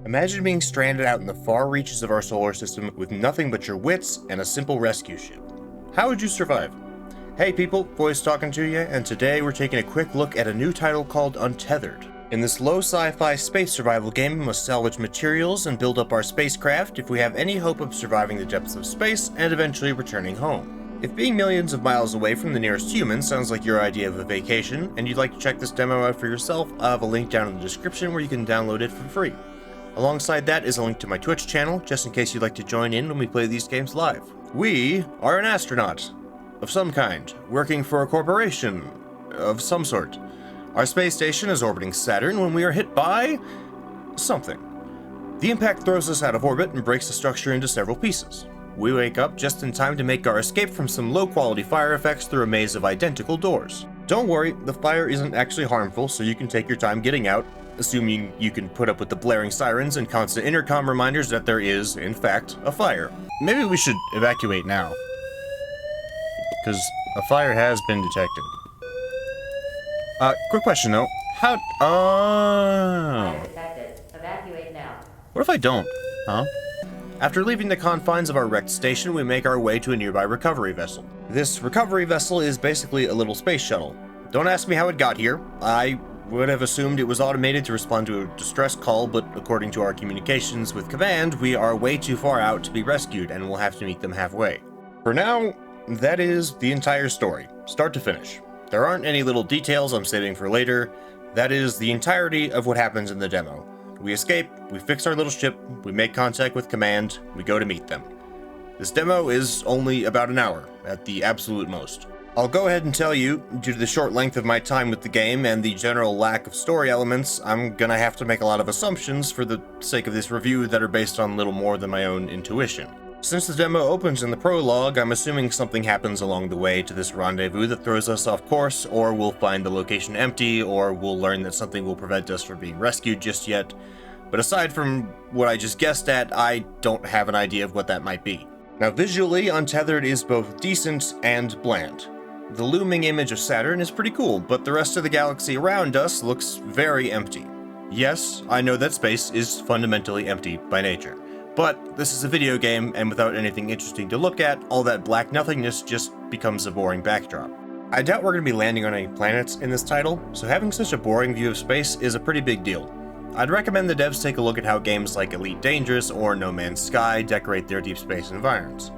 Imagine being stranded out in the far reaches of our solar system with nothing but your wits and a simple rescue ship. How would you survive? Hey people, Voice talking to you, and today we're taking a quick look at a new title called Untethered. In this low sci-fi space survival game, we must salvage materials and build up our spacecraft if we have any hope of surviving the depths of space and eventually returning home. If being millions of miles away from the nearest human sounds like your idea of a vacation, and you'd like to check this demo out for yourself, I'll have a link down in the description where you can download it for free. Alongside that is a link to my Twitch channel, just in case you'd like to join in when we play these games live. We are an astronaut of some kind, working for a corporation of some sort. Our space station is orbiting Saturn when we are hit by something. The impact throws us out of orbit and breaks the structure into several pieces. We wake up just in time to make our escape from some low-quality fire effects through a maze of identical doors. Don't worry, the fire isn't actually harmful, so you can take your time getting out, assuming you can put up with the blaring sirens and constant intercom reminders that there is, in fact, a fire. Maybe we should evacuate now, because a fire has been detected. Quick question though. How? Oh. Detected. Evacuate now. What if I don't? Huh? After leaving the confines of our wrecked station, we make our way to a nearby recovery vessel. This recovery vessel is basically a little space shuttle. Don't ask me how it got here. I would have assumed it was automated to respond to a distress call, but according to our communications with Command, we are way too far out to be rescued and we'll have to meet them halfway. For now, that is the entire story, start to finish. There aren't any little details I'm saving for later. That is the entirety of what happens in the demo. We escape, we fix our little ship, we make contact with Command, we go to meet them. This demo is only about an hour, at the absolute most. I'll go ahead and tell you, due to the short length of my time with the game and the general lack of story elements, I'm gonna have to make a lot of assumptions for the sake of this review that are based on little more than my own intuition. Since the demo opens in the prologue, I'm assuming something happens along the way to this rendezvous that throws us off course, or we'll find the location empty, or we'll learn that something will prevent us from being rescued just yet. But aside from what I just guessed at, I don't have an idea of what that might be. Now visually, Untethered is both decent and bland. The looming image of Saturn is pretty cool, but the rest of the galaxy around us looks very empty. Yes, I know that space is fundamentally empty by nature. But this is a video game, and without anything interesting to look at, all that black nothingness just becomes a boring backdrop. I doubt we're going to be landing on any planets in this title, so having such a boring view of space is a pretty big deal. I'd recommend the devs take a look at how games like Elite Dangerous or No Man's Sky decorate their deep space environments.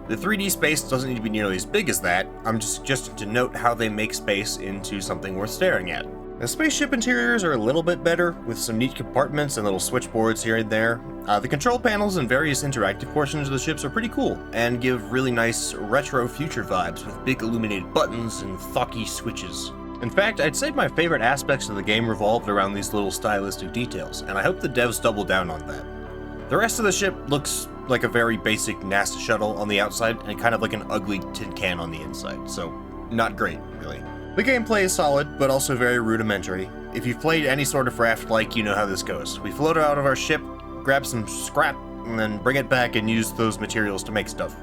The 3D space doesn't need to be nearly as big as that, I'm just suggesting to note how they make space into something worth staring at. The spaceship interiors are a little bit better, with some neat compartments and little switchboards here and there. The control panels and various interactive portions of the ships are pretty cool, and give really nice retro future vibes with big illuminated buttons and thocky switches. In fact, I'd say my favorite aspects of the game revolved around these little stylistic details, and I hope the devs double down on that. The rest of the ship looks like a very basic NASA shuttle on the outside, and kind of like an ugly tin can on the inside, so not great, really. The gameplay is solid, but also very rudimentary. If you've played any sort of raft-like, you know how this goes. We float out of our ship, grab some scrap, and then bring it back and use those materials to make stuff.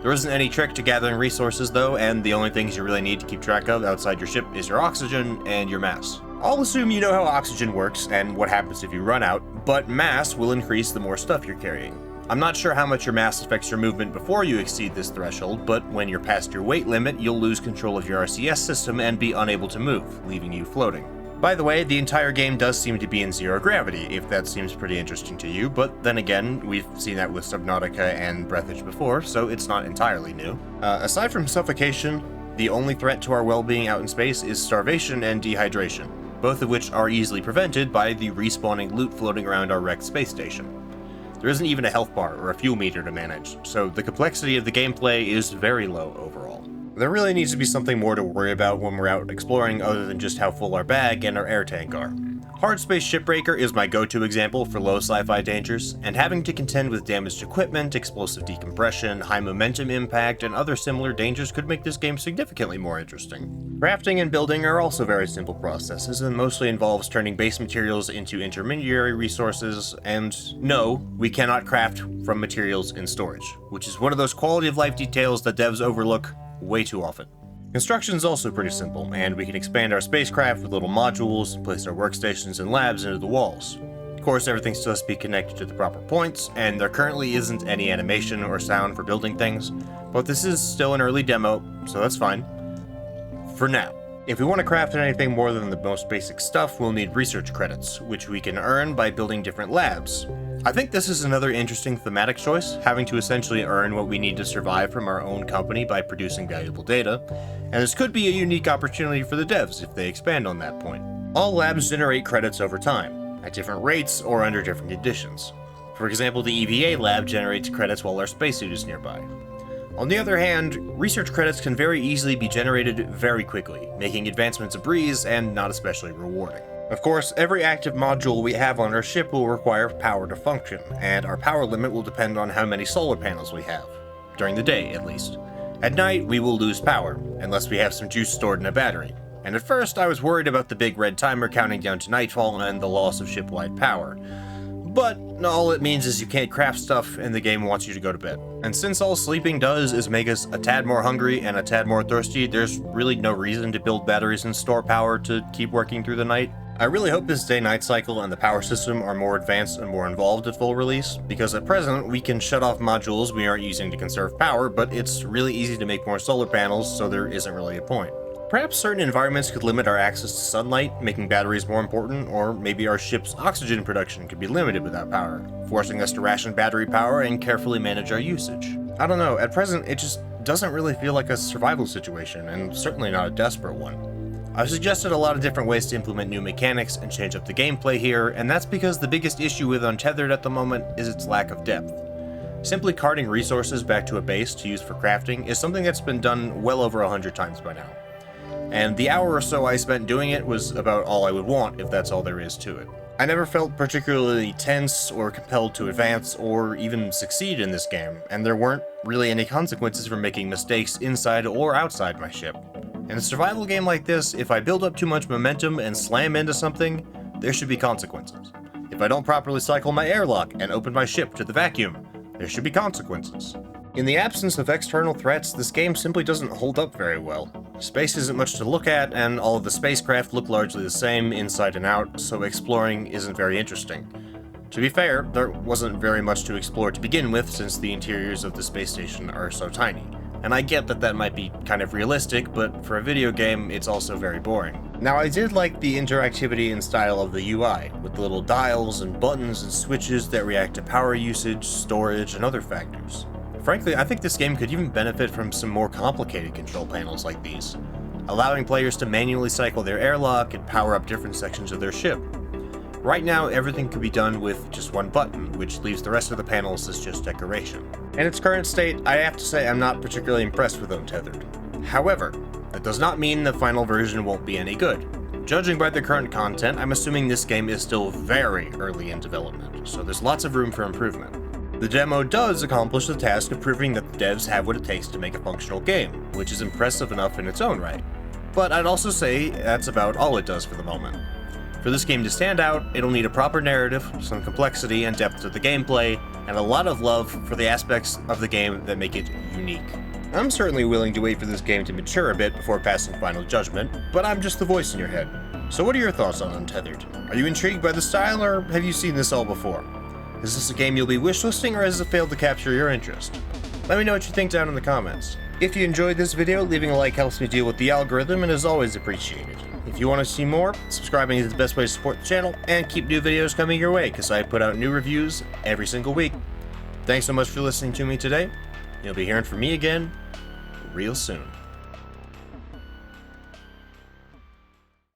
There isn't any trick to gathering resources though, and the only things you really need to keep track of outside your ship is your oxygen and your mass. I'll assume you know how oxygen works and what happens if you run out, but mass will increase the more stuff you're carrying. I'm not sure how much your mass affects your movement before you exceed this threshold, but when you're past your weight limit, you'll lose control of your RCS system and be unable to move, leaving you floating. By the way, the entire game does seem to be in zero gravity, if that seems pretty interesting to you, but then again, we've seen that with Subnautica and Breathedge before, so it's not entirely new. Aside from suffocation, the only threat to our well-being out in space is starvation and dehydration, both of which are easily prevented by the respawning loot floating around our wrecked space station. There isn't even a health bar or a fuel meter to manage, so the complexity of the gameplay is very low overall. There really needs to be something more to worry about when we're out exploring other than just how full our bag and our air tank are. Hardspace Shipbreaker is my go-to example for low sci-fi dangers, and having to contend with damaged equipment, explosive decompression, high momentum impact, and other similar dangers could make this game significantly more interesting. Crafting and building are also very simple processes, and mostly involves turning base materials into intermediary resources, and no, we cannot craft from materials in storage, which is one of those quality of life details that devs overlook way too often. Construction is also pretty simple, and we can expand our spacecraft with little modules, place our workstations and labs into the walls. course, everything still has to be connected to the proper points, and there currently isn't any animation or sound for building things, but this is still an early demo, so that's fine. For now. If we want to craft anything more than the most basic stuff, we'll need research credits, which we can earn by building different labs. I think this is another interesting thematic choice, having to essentially earn what we need to survive from our own company by producing valuable data, and this could be a unique opportunity for the devs if they expand on that point. All labs generate credits over time, at different rates or under different conditions. For example, the EVA lab generates credits while our spacesuit is nearby. On the other hand, research credits can very easily be generated very quickly, making advancements a breeze and not especially rewarding. Of course, every active module we have on our ship will require power to function, and our power limit will depend on how many solar panels we have. During the day, at least. At night, we will lose power, unless we have some juice stored in a battery. And at first, I was worried about the big red timer counting down to nightfall and the loss of ship-wide power. But all it means is you can't craft stuff and the game wants you to go to bed. And since all sleeping does is make us a tad more hungry and a tad more thirsty, there's really no reason to build batteries and store power to keep working through the night. I really hope this day-night cycle and the power system are more advanced and more involved at full release, because at present we can shut off modules we aren't using to conserve power, but it's really easy to make more solar panels, so there isn't really a point. Perhaps certain environments could limit our access to sunlight, making batteries more important, or maybe our ship's oxygen production could be limited without power, forcing us to ration battery power and carefully manage our usage. I don't know, at present it just doesn't really feel like a survival situation, and certainly not a desperate one. I've suggested a lot of different ways to implement new mechanics and change up the gameplay here, and that's because the biggest issue with Untethered at the moment is its lack of depth. Simply carting resources back to a base to use for crafting is something that's been done well over 100 times by now. And the hour or so I spent doing it was about all I would want if that's all there is to it. I never felt particularly tense or compelled to advance or even succeed in this game, and there weren't really any consequences for making mistakes inside or outside my ship. In a survival game like this, if I build up too much momentum and slam into something, there should be consequences. If I don't properly cycle my airlock and open my ship to the vacuum, there should be consequences. In the absence of external threats, this game simply doesn't hold up very well. Space isn't much to look at, and all of the spacecraft look largely the same inside and out, so exploring isn't very interesting. To be fair, there wasn't very much to explore to begin with since the interiors of the space station are so tiny. And I get that that might be kind of realistic, but for a video game, it's also very boring. Now, I did like the interactivity and style of the UI, with the little dials and buttons and switches that react to power usage, storage, and other factors. Frankly, I think this game could even benefit from some more complicated control panels like these, allowing players to manually cycle their airlock and power up different sections of their ship. Right now, everything could be done with just one button, which leaves the rest of the panels as just decoration. In its current state, I have to say I'm not particularly impressed with Untethered. However, that does not mean the final version won't be any good. Judging by the current content, I'm assuming this game is still very early in development, so there's lots of room for improvement. The demo does accomplish the task of proving that the devs have what it takes to make a functional game, which is impressive enough in its own right. But I'd also say that's about all it does for the moment. For this game to stand out, it'll need a proper narrative, some complexity and depth to the gameplay, and a lot of love for the aspects of the game that make it unique. I'm certainly willing to wait for this game to mature a bit before passing final judgment, but I'm just the voice in your head. So what are your thoughts on Untethered? Are you intrigued by the style, or have you seen this all before? Is this a game you'll be wishlisting, or has it failed to capture your interest? Let me know what you think down in the comments. If you enjoyed this video, leaving a like helps me deal with the algorithm and is always appreciated. If you want to see more, subscribing is the best way to support the channel, and keep new videos coming your way, because I put out new reviews every single week. Thanks so much for listening to me today. You'll be hearing from me again real soon.